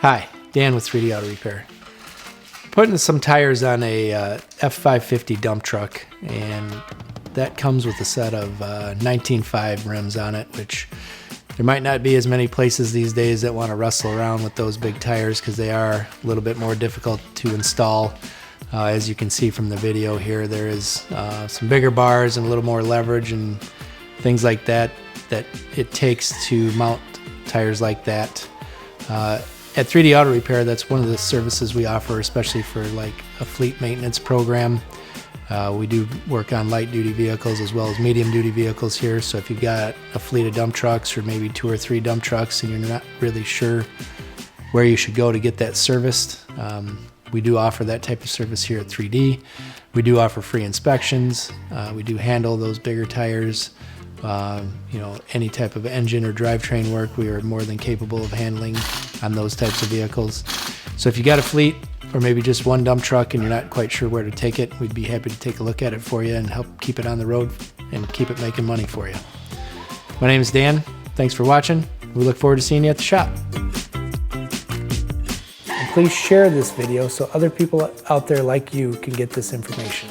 Hi, Dan with 3D Auto Repair. Putting some tires on a F550 dump truck, and that comes with a set of 19.5 rims on it, which there might not be as many places these days that want to wrestle around with those big tires because they are a little bit more difficult to install. As you can see from the video here, there is some bigger bars and a little more leverage and things like that it takes to mount tires like that. At 3D Auto Repair, that's one of the services we offer, especially for like a fleet maintenance program. We do work on light duty vehicles as well as medium duty vehicles here. So if you've got a fleet of dump trucks or maybe 2 or 3 dump trucks and you're not really sure where you should go to get that serviced, we do offer that type of service here at 3D. We do offer free inspections. We do handle those bigger tires. Any type of engine or drivetrain work, we are more than capable of handling on those types of vehicles. So if you got a fleet or maybe just one dump truck and you're not quite sure where to take it, we'd be happy to take a look at it for you and help keep it on the road and keep it making money for you. My name is Dan. Thanks for watching. We look forward to seeing you at the shop. And please share this video so other people out there like you can get this information.